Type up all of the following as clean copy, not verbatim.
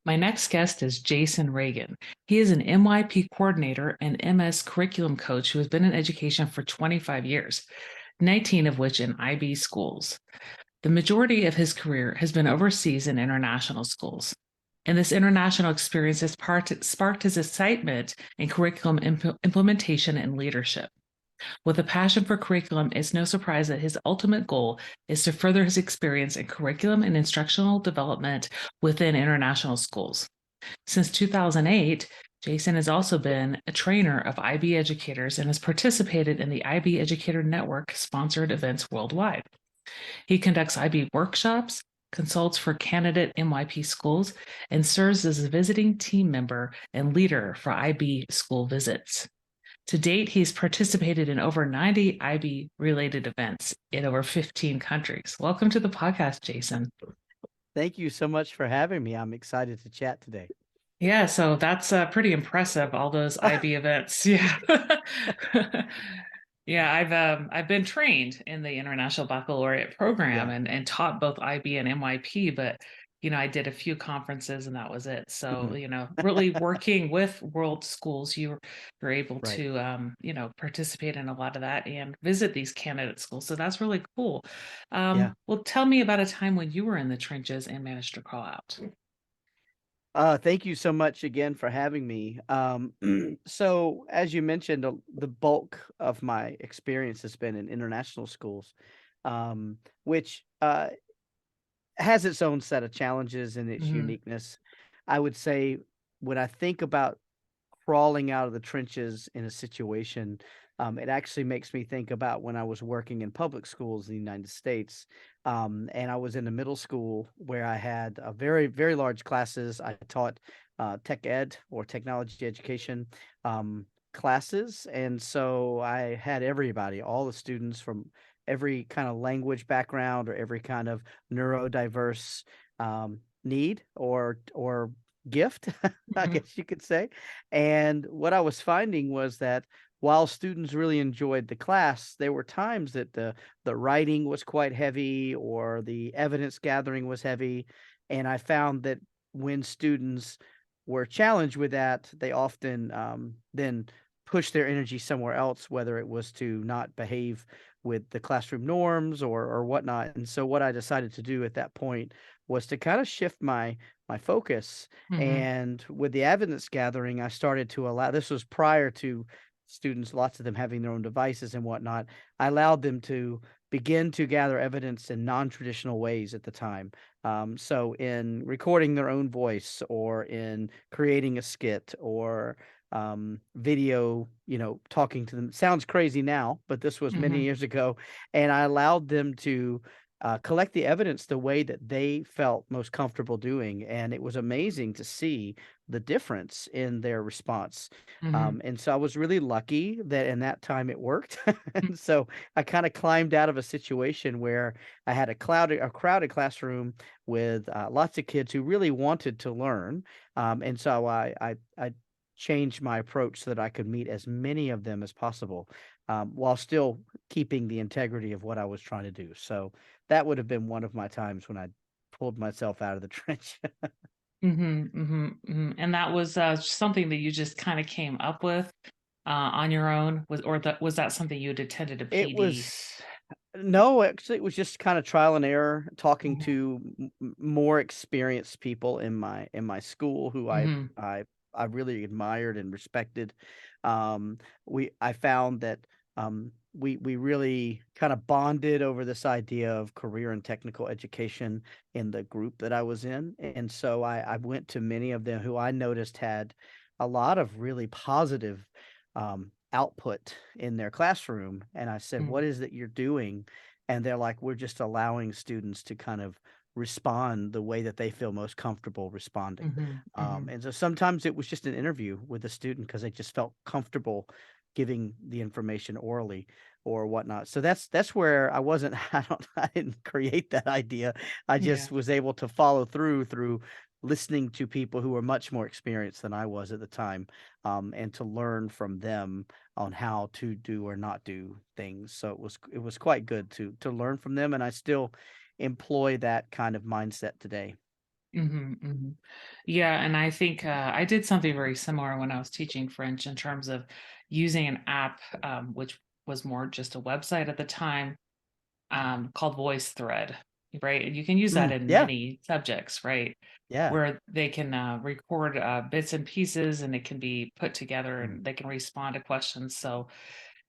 My next guest is Jason Reagin. He is an MYP coordinator and MS curriculum coach who has been in education for 25 years, 19 of which in IB schools. The majority of his career has been overseas in international schools. And this international experience has sparked his excitement in curriculum implementation and leadership. With a passion for curriculum, it's no surprise that his ultimate goal is to further his experience in curriculum and instructional development within international schools. Since 2008, Jason has also been a trainer of IB educators and has participated in the IB Educator Network sponsored events worldwide. He conducts IB workshops, consults for candidate MYP schools, and serves as a visiting team member and leader for IB school visits. To date, he's participated in over 90 IB-related events in over 15 countries. Welcome to the podcast, Jason. Thank you so much for having me. I'm excited to chat today. Yeah, so that's pretty impressive, all those IB events. Yeah. Yeah, I've been trained in the International Baccalaureate program and taught both IB and MYP, but I did a few conferences and that was it. So, really working with world schools, you're able Right. to participate in a lot of that and visit these candidate schools. So that's really cool. Yeah. Well, tell me about a time when you were in the trenches and managed to call out. Thank you so much again for having me. So as you mentioned, the bulk of my experience has been in international schools, which has its own set of challenges and its Mhm. uniqueness. I would say when I think about crawling out of the trenches in a situation, it actually makes me think about when I was working in public schools in the United States. And I was in a middle school where I had a very, very large classes. I taught tech ed or technology education classes. And so I had everybody, all the students from every kind of language background or every kind of neurodiverse need or gift, I Mhm. guess you could say. And what I was finding was that while students really enjoyed the class, there were times that the writing was quite heavy or the evidence gathering was heavy. And I found that when students were challenged with that, they often then push their energy somewhere else, whether it was to not behave with the classroom norms or whatnot. And so what I decided to do at that point was to kind of shift my focus. Mhm. And with the evidence gathering, I started to allow, this was prior to students, lots of them having their own devices and whatnot. I allowed them to begin to gather evidence in non-traditional ways at the time. So in recording their own voice or in creating a skit or video, talking to them. Sounds crazy now, but this was many Mhm. years ago. And I allowed them to collect the evidence the way that they felt most comfortable doing. And it was amazing to see the difference in their response. Mhm. And so I was really lucky that in that time it worked. And so I kind of climbed out of a situation where I had a crowded classroom with lots of kids who really wanted to learn. And so I changed my approach so that I could meet as many of them as possible, while still keeping the integrity of what I was trying to do. So that would have been one of my times when I pulled myself out of the trench. Mhm. Mhm. Mhm. And that was something that you just kind of came up with on your own, was that something you had attended a It PD? was no, actually, it was just kind of trial and error, talking Mhm. to more experienced people in my school who Mhm. I really admired and respected. I found that we really kind of bonded over this idea of career and technical education in the group that I was in, and so I went to many of them who I noticed had a lot of really positive output in their classroom. And I said, Mhm. "What is it you're doing?" And they're like, "We're just allowing students to kind of respond the way that they feel most comfortable responding." Mhm. Mhm. And so sometimes it was just an interview with a student because they just felt comfortable giving the information orally or whatnot. So that's where I wasn't, I didn't create that idea. I Yeah. just was able to follow through listening to people who were much more experienced than I was at the time, and to learn from them on how to do or not do things. So it was quite good to learn from them, and I still employ that kind of mindset today. Yeah, and I think I did something very similar when I was teaching French in terms of using an app, which was more just a website at the time, called VoiceThread, right? And you can use that in Yeah, many subjects, right? yeah. Where they can record bits and pieces and it can be put together Mm, and they can respond to questions. So,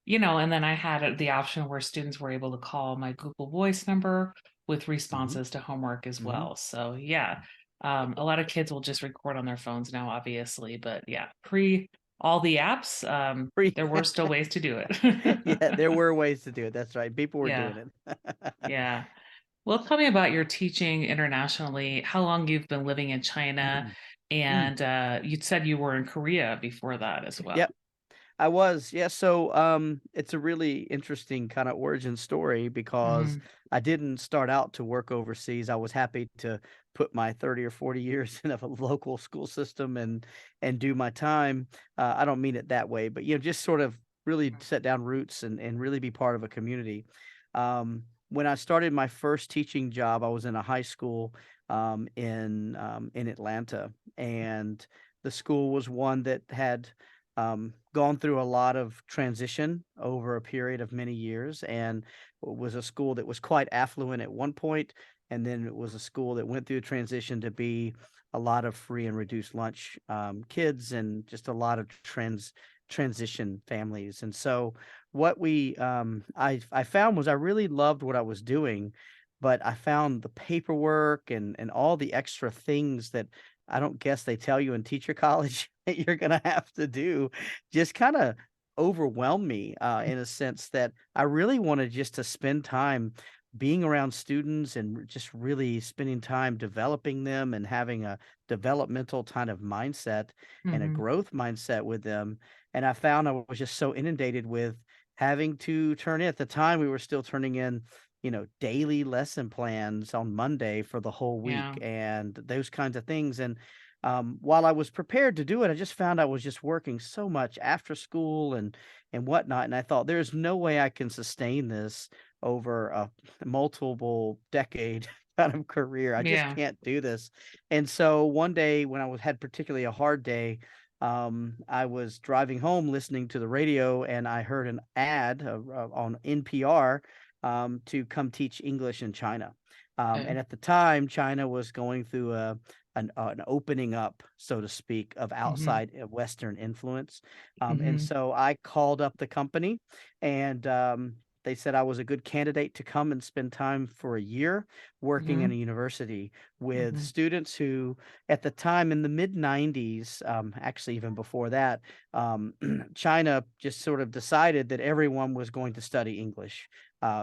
and then I had the option where students were able to call my Google Voice number with mhm, responses to homework as mhm. well. So, yeah, a lot of kids will just record on their phones now, obviously. But yeah, pre all the apps, Free. there were still ways to do it. Yeah, there were ways to do it. That's right. People were Yeah, doing it. yeah. Well, tell me about your teaching internationally, how long you've been living in China, Mm, mm. and you said you were in Korea before that as well. Yep. I was, yeah. So, it's a really interesting kind of origin story because Mhm. I didn't start out to work overseas. I was happy to put my 30 or 40 years in a local school system and do my time. I don't mean it that way, but just sort of really set down roots and really be part of a community. When I started my first teaching job, I was in a high school in Atlanta, and the school was one that had gone through a lot of transition over a period of many years, and was a school that was quite affluent at one point, and then it was a school that went through a transition to be a lot of free and reduced lunch kids, and just a lot of transition families. And so what I found was I really loved what I was doing, but I found the paperwork and all the extra things that I don't guess they tell you in teacher college that you're gonna have to do just kinda overwhelm me, in a sense that I really wanted just to spend time being around students and just really spending time developing them and having a developmental kind of mindset and a Mhm. growth mindset with them. And I found I was just so inundated with having to turn in. At the time, we were still turning in, daily lesson plans on Monday for the whole week Yeah. and those kinds of things. And while I was prepared to do it, I just found I was just working so much after school and whatnot. And I thought there's no way I can sustain this over a multiple decade kind of career. I just Yeah. can't do this. And so one day when had particularly a hard day, I was driving home listening to the radio, and I heard an ad on NPR to come teach English in China. Okay. And at the time, China was going through an opening up, so to speak, of Mhm. outside Western influence. And Mhm. so I called up the company, and they said I was a good candidate to come and spend time for a year working in a Mhm. university with Mhm. students who, at the time in the mid 90s, actually, even before that, um, China just sort of decided that everyone was going to study English,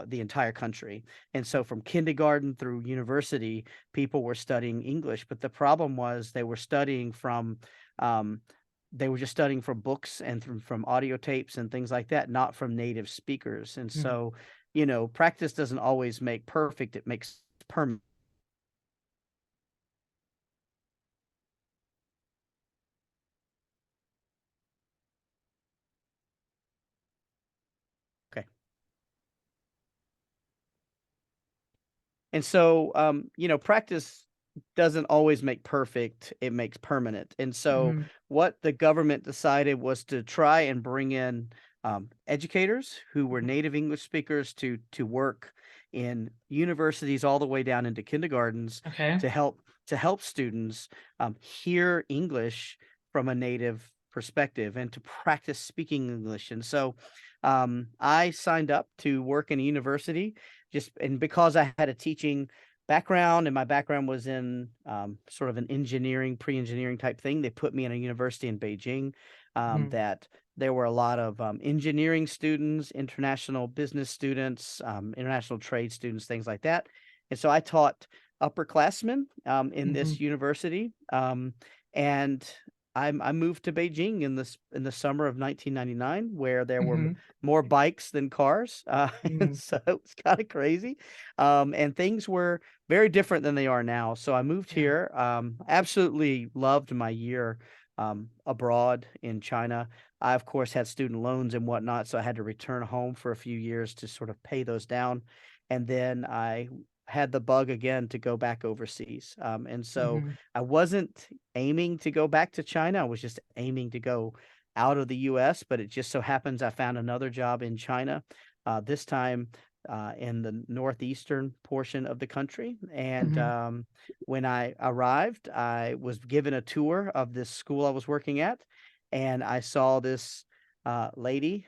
the entire country. And so from kindergarten through university, people were studying English, but the problem was um, they were just studying from books and from audio tapes and things like that, not from native speakers. And Mhm. so, practice doesn't always make perfect; it makes permanent. And so, practice doesn't always make perfect, it makes permanent. And so, Mhm. what the government decided was to try and bring in educators who were Mhm. native English speakers to work in universities all the way down into kindergartens Okay. to help students hear English from a native perspective and to practice speaking English. And so, I signed up to work in a university and because I had a teaching background and my background was in sort of an engineering, pre-engineering type thing, they put me in a university in Beijing Mhm. that there were a lot of engineering students, international business students, international trade students, things like that. And so I taught upperclassmen in Mhm. this university, and I moved to Beijing in the summer of 1999, where there were Mhm. more bikes than cars, and Mhm. so it was kinda crazy, and things were very different than they are now. So I moved Yeah. here, absolutely loved my year, abroad in China. I, of course, had student loans and whatnot, so I had to return home for a few years to sort of pay those down, and then I had the bug again to go back overseas. And so Mhm. I wasn't aiming to go back to China. I was just aiming to go out of the US, but it just so happens I found another job in China, this time in the northeastern portion of the country. And Mhm. when I arrived, I was given a tour of this school I was working at, and I saw this lady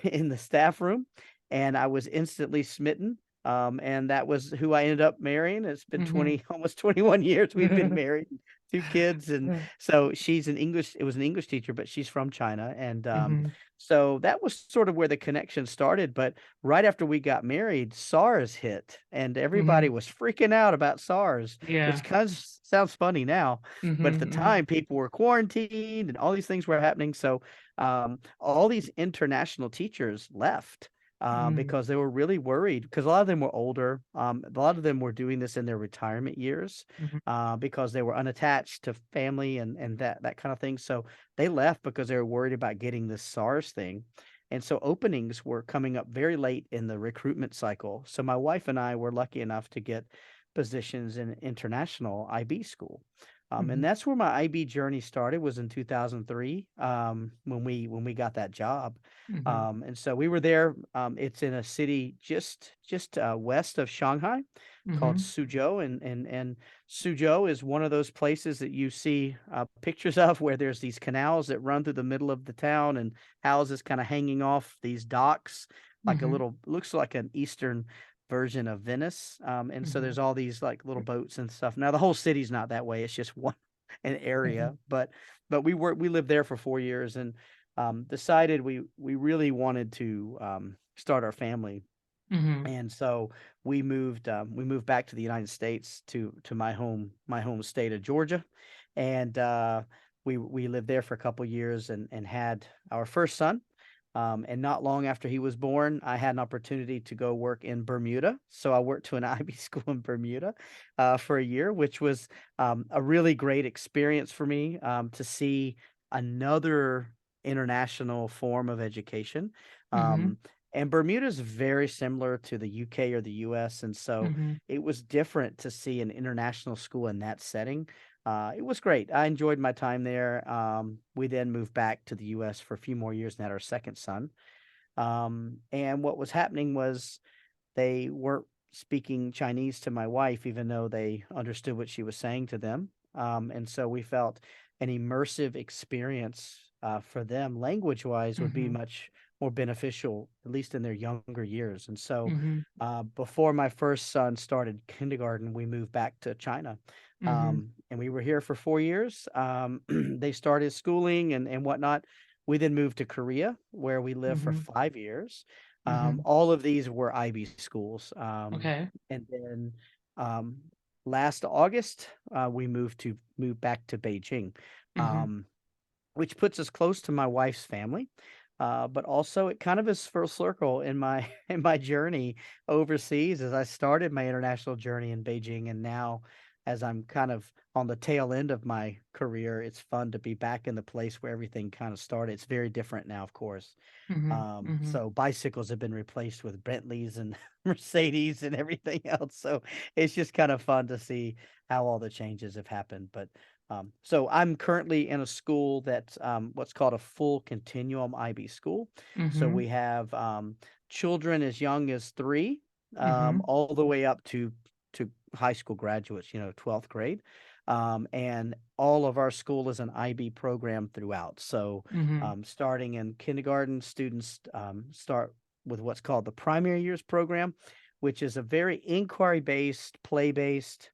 in the staff room, and I was instantly smitten. And that was who I ended up marrying. It's been Mhm. 20, almost 21 years we've been married, two kids. And so she's an English, it was an English teacher, but she's from China. And Mhm. so that was sort of where the connection started. But right after we got married, SARS hit, and everybody Mhm. was freaking out about SARS, which Yeah. kind of sounds funny now. But at the Mhm. Mhm. time, people were quarantined and all these things were happening. So all these international teachers left Mhm. because they were really worried because a lot of them were older. A lot of them were doing this in their retirement years Mhm. because they were unattached to family and that kind of thing. So they left because they were worried about getting this SARS thing. And so openings were coming up very late in the recruitment cycle. So my wife and I were lucky enough to get positions in international IB school. And Mhm. that's where my IB journey started was in 2003 when we got that job. Mhm. And so we were there. It's in a city just west of Shanghai called Mhm. Suzhou, and Suzhou is one of those places that you see pictures of where there's these canals that run through the middle of the town and houses kind of hanging off these docks, like a Mhm. little looks like an eastern version of Venice. And so Mhm. there's all these like little boats and stuff. Now the whole city's not that way; it's just one an area. Mhm. But we lived there for 4 years and decided we really wanted to start our family, Mhm. and so we moved back to the United States to my home state of Georgia, and we lived there for a couple years and had our first son. And not long after he was born, I had an opportunity to go work in Bermuda. So I worked to an IB school in Bermuda for a year, which was a really great experience for me to see another international form of education. Mhm. Um, and Bermuda is very similar to the UK or the US, and so Mhm. it was different to see an international school in that setting. It was great. I enjoyed my time there. We then moved back to the US for a few more years and had our second son. And what was happening was they weren't speaking Chinese to my wife, even though they understood what she was saying to them. And so we felt an immersive experience for them, language wise, would be Mhm. much more beneficial, at least in their younger years. And so Mhm. before my first son started kindergarten, we moved back to China. Mhm. And we were here for 4 years. They started schooling and whatnot. We then moved to Korea, where we lived for Mhm. 5 years. Mhm. All of these were IB schools. Okay. And then um, last August, we moved back to Beijing, Mhm. um, which puts us close to my wife's family. But also, it kind of is full circle in my in my journey overseas as I started my international journey in Beijing, and now as I'm kind of on the tail end of my career, it's fun to be back in the place where everything kind of started. It's very different now, of course. Mhm. Mhm. So bicycles have been replaced with Bentleys and Mercedes and everything else. So it's just kind of fun to see how all the changes have happened. But so I'm currently in a school that's what's called a full continuum IB school. So we Mhm. have children as young as 3, Mhm. all the way up to high school graduates, 12th grade. And all of our school is an IB program throughout. So Mhm. starting in kindergarten, students start with what's called the primary years program, which is a very inquiry based, play based,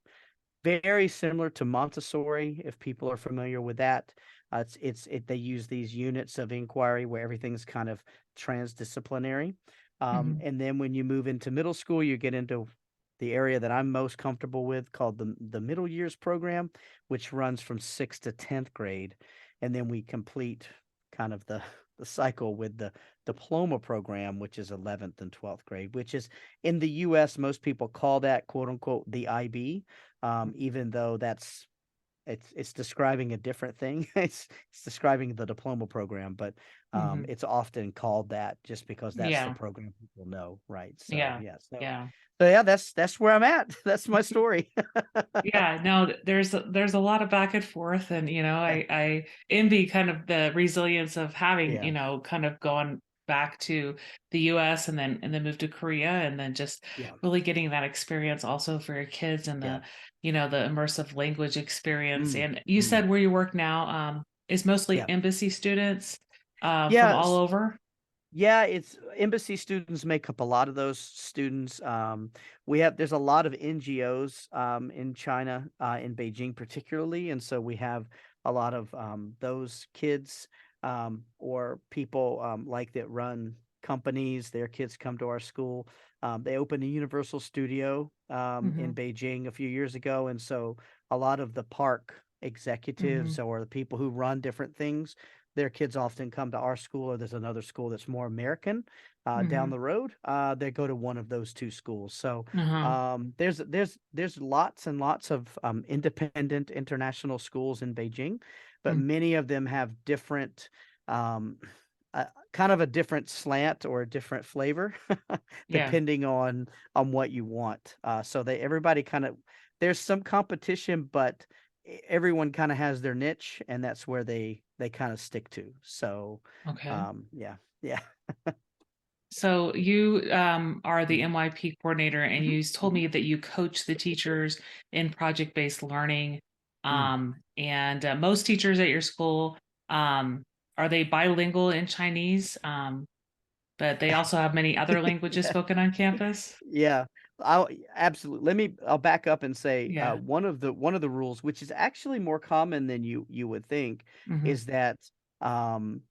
very similar to Montessori, if people are familiar with that. They use these units of inquiry where everything's kind of transdisciplinary. Mhm. And then when you move into middle school, you get into the area that I'm most comfortable with called the middle years program, which runs from 6th to 10th grade. And then we complete kind of the cycle with the diploma program, which is 11th and 12th grade, which is in the US, most people call that quote unquote the IB, even though that's it's describing a different thing. It's describing the diploma program, but Hmm. it's often called that just because that's the Yeah. program people know, right? So Yeah. yeah, Yeah. so yeah, that's where I'm at. That's my story. Yeah, no, there's a lot of back and forth, and Yeah, I envy kind of the resilience of having, yeah, kind of gone back to the US and then moved to Korea and then just yeah, really getting that experience also for your kids and yeah. the immersive language experience. Mm, And you mm, said where you work now is mostly yeah. embassy students from all Yes. over. Yeah, it's embassy students make up a lot of those students. There's a lot of NGOs in China, in Beijing particularly, and so we have a lot of those kids or people like that run companies. Their kids come to our school. They opened a Universal Studio in Hmm. Beijing a few years ago, and so a lot of the park Hmm. executives or the people who run different things, their kids often come to our school, or there's another school that's more American down Hmm. the road. They go to one of those two schools. So Uh-huh. there's lots and lots of independent international schools in Beijing, but Mm. many of them have different, um, kind of a different slant or a different flavor, Yeah. depending on what you want. So everybody kind of, there's some competition, but everyone kind of has their niche, and that's where they kind of stick to. So, Okay. yeah, yeah. So you are the Mhm, MYP coordinator, and mhm, you told mhm, me that you coach the teachers in project-based learning. mm. And most teachers at your school, um, are they bilingual in Chinese? But they also have many other languages Yeah, spoken on campus. yeah. I'll absolutely. I'll back up and say Yeah. one of the rules, which is actually more common than you would think, Hmm. is that um,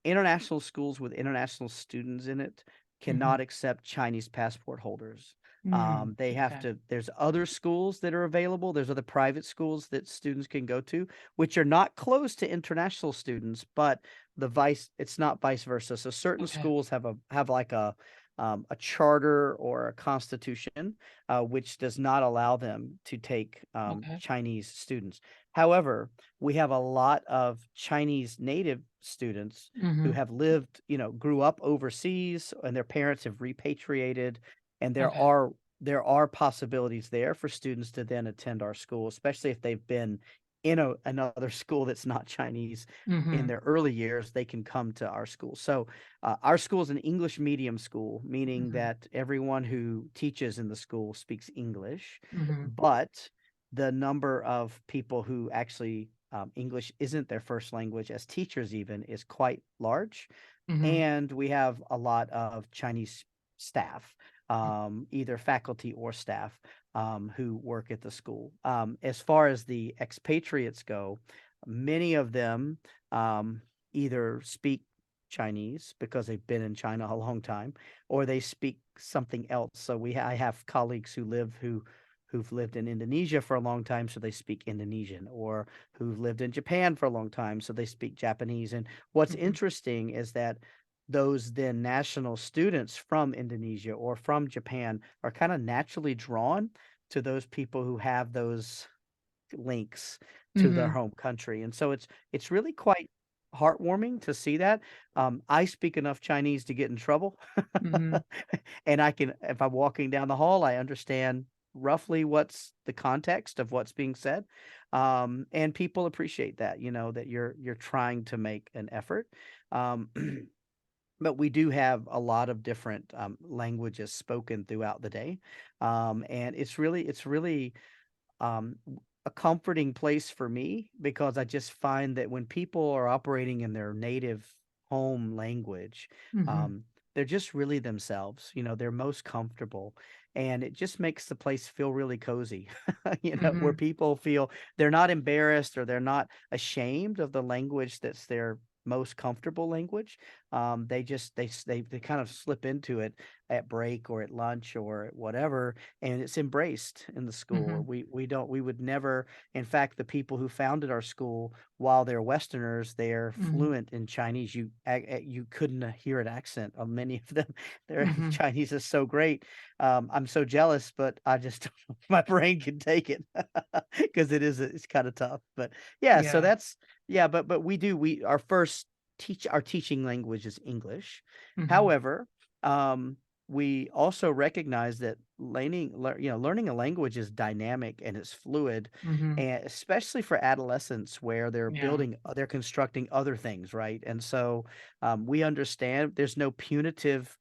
international schools with international students in it Hmm. cannot accept Chinese passport holders. Mm. They have Okay. to, there's other schools that are available. There's other private schools that students can go to, which are not closed to international students, but it's not vice versa. So certain Okay. schools have like a charter or a constitution, which does not allow them to take Okay. Chinese students. However, we have a lot of Chinese native students who Hmm. have lived, grew up overseas, and their parents have repatriated, and Okay. there are possibilities there for students to then attend our school, especially if they've been in another school that's not Chinese in Hmm. their early years. They can come to our school. So our school is an English medium school, meaning Hmm. that everyone who teaches in the school speaks English, Hmm. but the number of people who actually English isn't their first language as teachers even is quite large. Hmm. And we have a lot of Chinese staff, either faculty or staff, who work at the school. As far as the expatriates go, many of them either speak Chinese because they've been in China a long time, or they speak something else. So I have colleagues who've lived in Indonesia for a long time, so they speak Indonesian, or who've lived in Japan for a long time, so they speak Japanese. And what's Hmm. interesting is that those then national students from Indonesia or from Japan are kind of naturally drawn to those people who have those links to their Hmm. home country. And so it's really quite heartwarming to see that. I speak enough Chinese to get in trouble. Hmm. And I can, if I'm walking down the hall, I understand roughly what's the context of what's being said. And people appreciate that, that you're trying to make an effort. Um, but we do have a lot of different languages spoken throughout the day. And it's really a comforting place for me, because I just find that when people are operating in their native home language, Hmm. um, they're just really themselves. They're most comfortable, and it just makes the place feel really cozy. Where Hmm. people feel they're not embarrassed or they're not ashamed of the language that's their most comfortable language. They kind of slip into it at break or at lunch or at whatever, and it's embraced in the school. Mhm. We would never. In fact, the people who founded our school, while they're Westerners, they're Mhm. fluent in Chinese. You couldn't hear an accent on many of them. Their Mhm. Chinese is so great. I'm so jealous, but I just don't know if my brain can take it because it's kind of tough. But yeah, so Yeah. that's yeah. But we our first our teaching language is English. Mhm. However, um, we also recognize that learning a language is dynamic and it's fluid, Mhm. and especially for adolescents where Yeah. they're constructing other things, right? And so we understand there's no punitive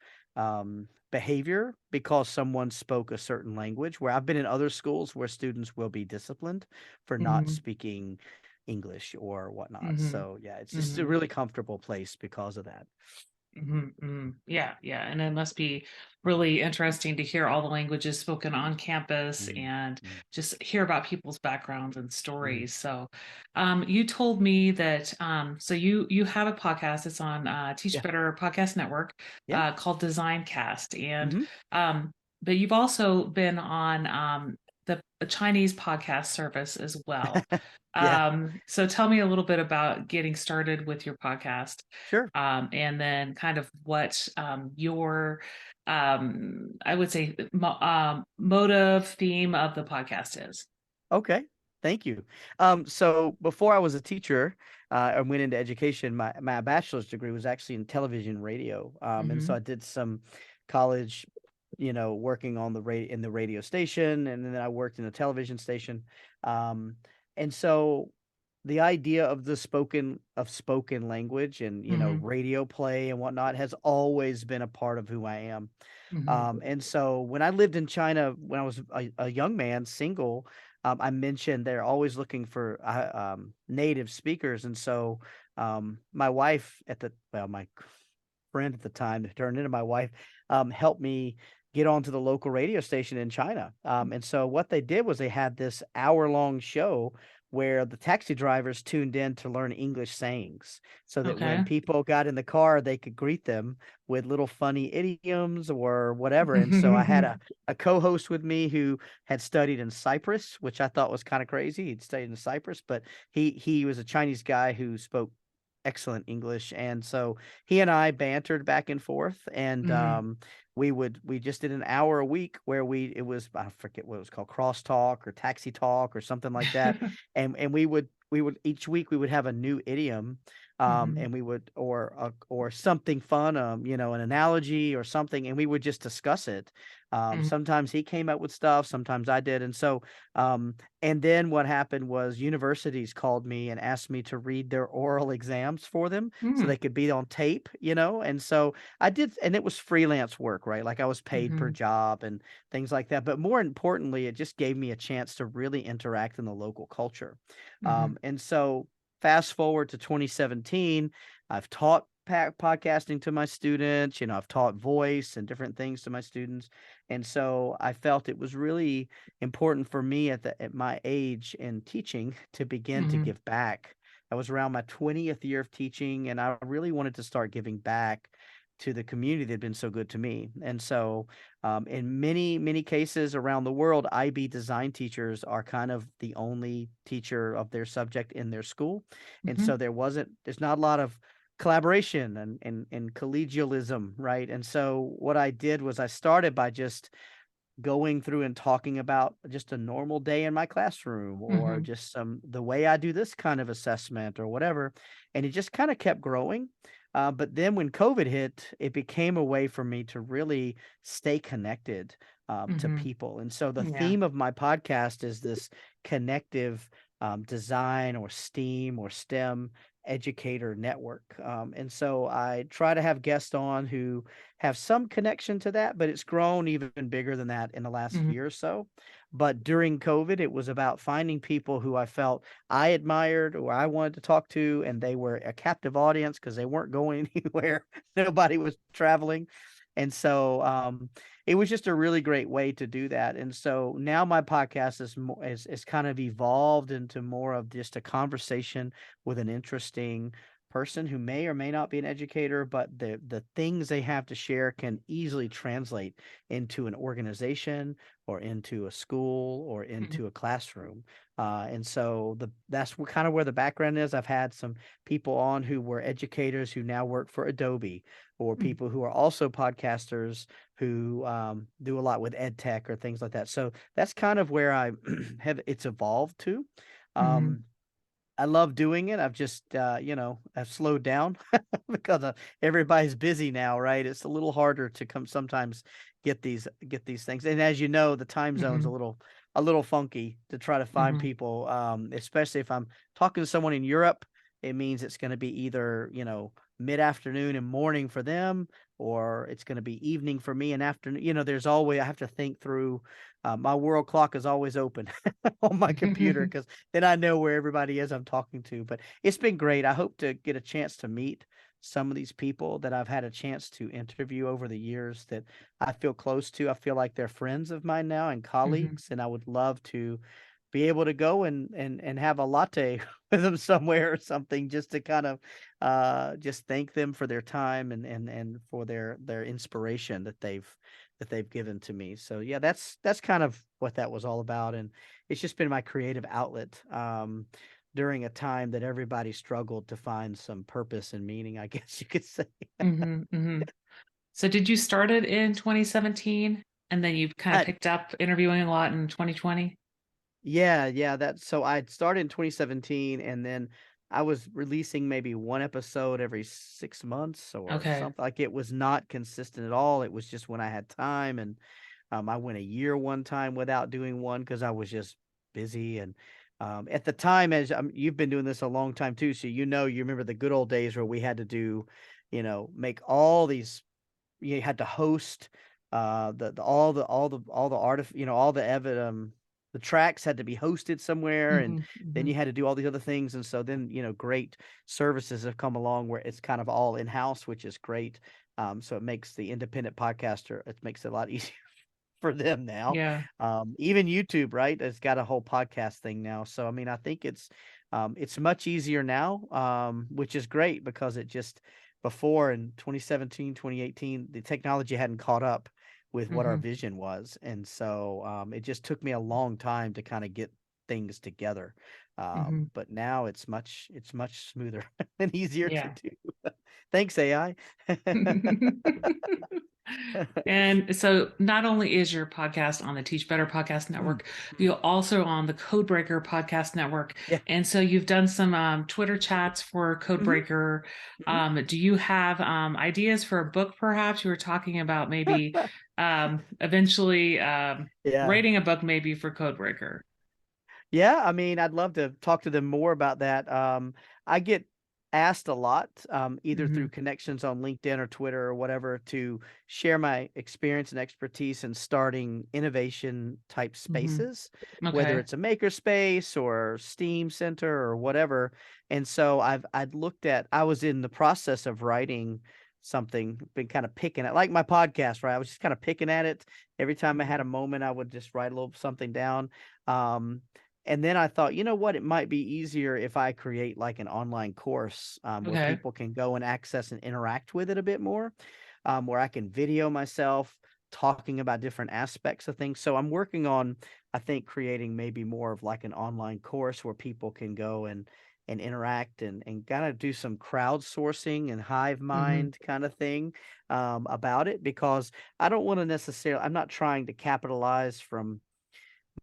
behavior because someone spoke a certain language. Where I've been in other schools where students will be disciplined for not Mhm. speaking English or whatnot. Mhm. So yeah, it's just a Mhm. really comfortable place because of that. Mhm, mhm. Yeah, yeah, and it must be really interesting to hear all the languages spoken on campus Mm, and mm, just hear about people's backgrounds and mhm. stories. So, you told me that so you have a podcast. It's on Teach Yeah, Better Podcast Network yeah. called Design Cast, and Mhm. um, but you've also been on the Chinese podcast service as well. Yeah, So tell me a little bit about getting started with your podcast, sure. and then kind of what your, I would say, motive theme of the podcast is. Okay. Thank you. So before I was a teacher, and went into education, my bachelor's degree was actually in television radio. And so Hmm. I did some college, working on in the radio station, and then I worked in a television station. Um, and so the idea of spoken language and, Hmm. radio play and whatnot has always been a part of who I am. Hmm. And so when I lived in China, when I was a young man, single, I mentioned they're always looking for native speakers. And so my wife my friend at the time that turned into my wife, helped me get onto the local radio station in China. And so what they did was they had this hour-long show where the taxi drivers tuned in to learn English sayings so that when Okay. people got in the car, they could greet them with little funny idioms or whatever. And so I had a co-host with me who had studied in Cyprus, which I thought was kind of crazy. He'd studied in Cyprus, but he was a Chinese guy who spoke excellent English. And so he and I bantered back and forth, and Hmm. we just did an hour a week where it was, I forget what it was called, crosstalk or taxi talk or something like that. And we would each week we would have a new idiom, Hmm. and we would or something fun, an analogy or something, and we would just discuss it. Sometimes he came up with stuff, sometimes I did. And so and then what happened was universities called me and asked me to read their oral exams for them so Hmm. they could be on tape, and so I did, and it was freelance work, right? Like I was paid per Hmm. job and things like that. But more importantly, it just gave me a chance to really interact in the local culture. Hmm. And so fast forward to 2017, I've taught podcasting to my students, I've taught voice and different things to my students. And so I felt it was really important for me at my age in teaching to begin to Hmm. give back. I was around my 20th year of teaching, and I really wanted to start giving back to the community that had been so good to me. And so, in many, many cases around the world, IB design teachers are kind of the only teacher of their subject in their school. And Hmm. so there's not a lot of collaboration and collegialism, right? And so what I did was I started by just going through and talking about just a normal day in my classroom or Hmm. just the way I do this kind of assessment or whatever. And it just kind of kept growing. But then when COVID hit, it became a way for me to really stay connected to Hmm. people. And so the Yeah. theme of my podcast is this connective design or STEAM or STEM educator network. And so I try to have guests on who have some connection to that, but it's grown even bigger than that in the last Hmm. year or so. But during COVID, it was about finding people who I felt I admired or I wanted to talk to, and they were a captive audience because they weren't going anywhere. Nobody was traveling. And so it was just a really great way to do that. And so now my podcast is kind of evolved into more of just a conversation with an interesting person who may or may not be an educator, but the things they have to share can easily translate into an organization or into a school or Mhm. into a classroom. And so that's kind of where the background is. I've had some people on who were educators who now work for Adobe, or Mhm. people who are also podcasters who do a lot with ed tech or things like that. So that's kind of where I have it's evolved to. Mhm. Um, I love doing it. I've just, I've slowed down because everybody's busy now, right? It's a little harder to come sometimes get these things. And as you know, the time zone's Mhm. a little funky to try to find Mhm. people. Especially if I'm talking to someone in Europe, it means it's going to be either, mid-afternoon and morning for them, or it's going to be evening for me and afternoon. There's always I have to think through. My world clock is always open on my computer because then I know where everybody is I'm talking to. But it's been great. I hope to get a chance to meet some of these people that I've had a chance to interview over the years that I feel close to. I feel like they're friends of mine now and Mhm. colleagues, and I would love to be able to go and have a latte with them somewhere or something, just to kind of just thank them for their time and for their inspiration that they've given to me. So yeah, that's kind of what that was all about. And it's just been my creative outlet during a time that everybody struggled to find some purpose and meaning, I guess you could say. Mhm. Mhm. So did you start it in 2017 and then you kind of Uh, picked up interviewing a lot in 2020? yeah, that so I started in 2017, and then I was releasing maybe one episode every 6 months or Okay. something. Like, it was not consistent at all. It was just when I had time. And I went a year one time without doing one because I was just busy. And at the time, as you've been doing this a long time too, so you remember the good old days where we had to do, make all these. You had to host the all the all the tracks had to be hosted somewhere, and Mhm. then you Mhm. had to do all these other things. And so then, great services have come along where it's kind of all in-house, which is great. So it makes the independent podcaster, it makes it a lot easier for them now. Yeah. Even YouTube, right, has got a whole podcast thing now. So I mean, I think it's much easier now, which is great because it just before in 2017, 2018, the technology hadn't caught up with what our Mhm. vision was. And so it just took me a long time to kind of get things together. Mhm. But now it's much smoother and easier to Yeah. do. Thanks, AI. And so not only is your podcast on the Teach Better Podcast Mm, Network, but mm. you're also on the Codebreaker Podcast Network. Yeah. And so you've done some Twitter chats for Mhm, Codebreaker. mhm. Do you have ideas for a book, perhaps? You were talking about maybe eventually Yeah. writing a book maybe for Codebreaker. Yeah, I mean, I'd love to talk to them more about that. I get asked a lot, either through Hmm. connections on LinkedIn or Twitter or whatever, to share my experience and expertise in starting innovation type Hmm. spaces, whether Okay. it's a maker space or Steam Center or whatever. And so I was in the process of writing something, been kind of picking at like my podcast, right? I was just kind of picking at it. Every time I had Hmm. a moment, I would just write a little something down. Um, and then I thought, you know what? It might be easier if I create like an online course where Okay. people can go and access and interact with it a bit more, where I can video myself talking about different aspects of things. So I'm working on, I think, creating maybe more of like an online course where people can go and interact and kind of do some crowdsourcing and hive Hmm. mind kind of thing about it, because I don't want to necessarily, I'm not trying to capitalize from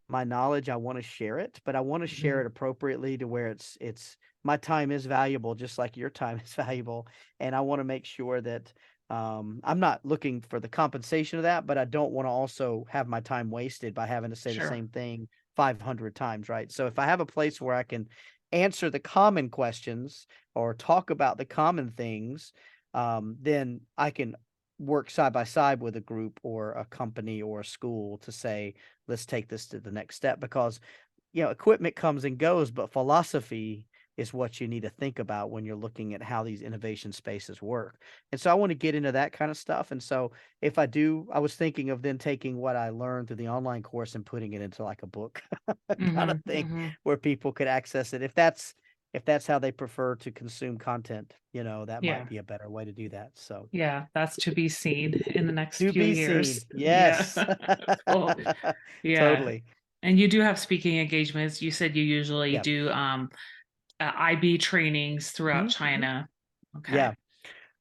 my knowledge. I want to share it, but I want to share Hmm. it appropriately to where it's my time is valuable, just like your time is valuable. And I want to make sure that I'm not looking for the compensation of that, but I don't want to also have my time wasted by having to say the Sure. same thing 500 times, right? So if I have a place where I can answer the common questions or talk about the common things, then I can work side by side with a group or a company or a school to say, let's take this to the next step. Because equipment comes and goes, but philosophy is what you need to think about when you're looking at how these innovation spaces work. And so I want to get into that kind of stuff. And so if I do, I was thinking of then taking what I learned through the online course and putting it into like a book kind of Hmm. thing Hmm. where people could access it if that's how they prefer to consume content, that might Yeah. be a better way to do that. So Yeah, that's to be seen in the next to few be seen. years. Yes. Yeah. Cool. Yeah. Totally. And you do have speaking engagements. You said you usually Yeah. do IB trainings throughout Mhm. China. Okay. Yeah.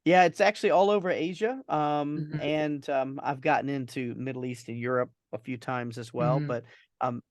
Yeah, it's actually all over Asia. Mhm. And I've gotten into Middle East and Europe a few times as well, Mhm. but um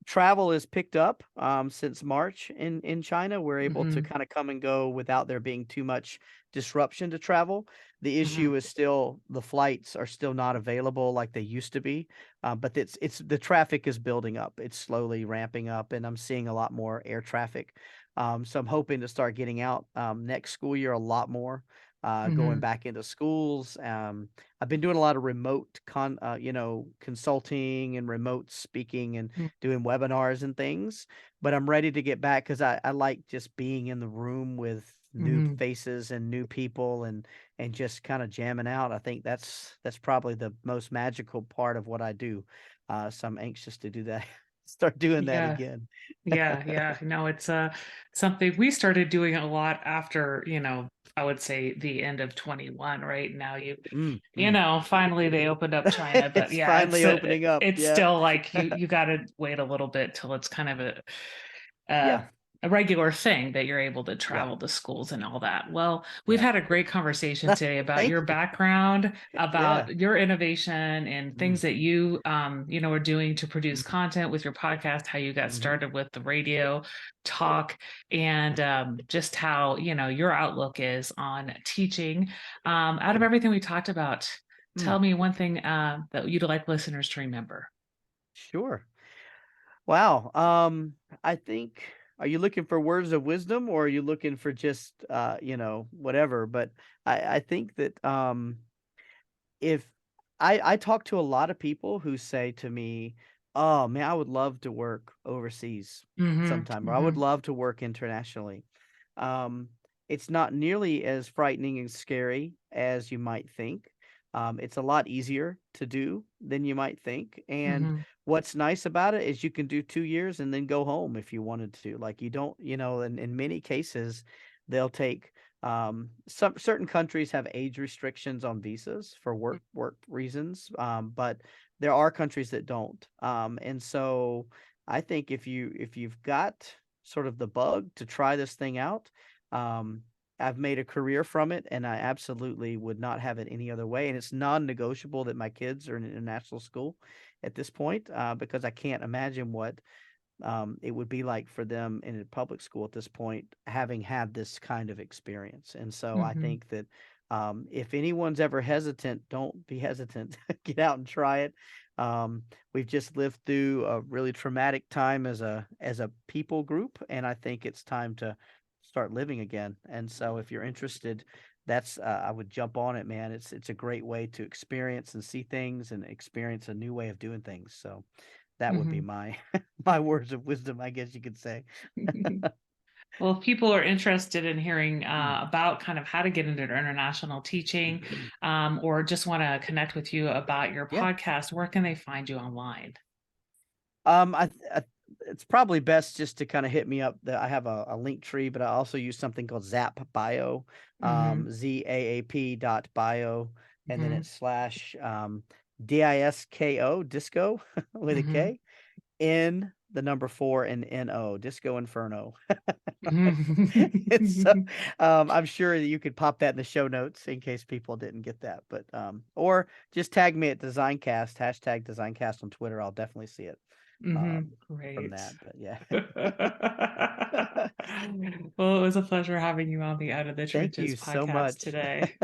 travel is picked up since March in China. We're able to Mhm. kind of come and go without there being too much disruption to travel. The Mhm. issue is still the flights are still not available like they used to be, but it's the traffic is building up. It's slowly ramping up, and I'm seeing a lot more air traffic. So I'm hoping to start getting out next school year a lot more. Going Mhm. back into schools. I've been doing a lot of remote consulting and remote speaking and Mhm. doing webinars and things, but I'm ready to get back because I like just being in the room with new Mhm. faces and new people and just kind of jamming out. I think that's probably the most magical part of what I do. So I'm anxious to do that, start doing that Yeah. again. Yeah, yeah. No, it's something we started doing a lot after, I would say the end of 21, right? Now Mm, mm. finally they opened up China, but It's yeah, finally opening up. it's Yeah. still like you got to wait a little bit till it's kind of Yeah. uh, a regular thing that you're able to Yeah. travel to schools and all that. Well, we've Yeah. had a great conversation today about Thank your you. background, Yeah. about your innovation and things Mm, that you, are doing to produce mm, content with your podcast, how you got mhm. started with the radio talk, and just how, your outlook is on teaching. Out of Yeah. everything we talked about, Mm, tell me one thing that you'd like listeners to remember. sure. Wow. I think are you looking for words of wisdom or are you looking for just whatever? But I think that if I talk to a lot of people who say to me, "Oh man, I would love to work overseas Hmm. sometime, or I would Hmm. love to work internationally." Um, it's not nearly as frightening and scary as you might think. It's a lot easier to do than you might think. And Hmm. what's nice about it is you can do 2 years and then go home if you wanted to. Like you don't, in many cases, they'll take some certain countries have age restrictions on visas for work reasons, but there are countries that don't. And so I think if you've got sort of the bug to try this thing out, um, I've made a career from it, and I absolutely would not have it any other way. And it's non-negotiable that my kids are in international school at this point, because I can't imagine what it would be like for them in a public school at this point, having had this kind of experience. And so I Hmm. think that if anyone's ever hesitant, don't be hesitant. Get out and try it. Um, we've just lived through a really traumatic time as a people group, and I think it's time to start living again. And so if you're interested, that's I would jump on it, man. It's a great way to experience and see things and experience a new way of doing things. So that would be Hmm. my my words of wisdom, I guess you could say. Well, if people are interested in hearing Mm. about kind of how to get into international teaching, or just want to connect with you about your Yeah. podcast, where can they find you online? I it's probably best just to kinda hit me up. I have a link tree, but I also use something called Zap Bio, Hmm. ZAAP dot bio, and then Hmm. it's slash, DISKO, disco with a Hmm. K, N, the number 4, and NO, Disco Inferno. And so, Hmm. I'm sure that you could pop that in the show notes in case people didn't get that, but, or just tag me at DesignCast, hashtag DesignCast on Twitter, I'll definitely see it, Hmm. from Great. that, but yeah. Well, it was a pleasure having you on the Out of the Thank Trenches you so podcast much. today.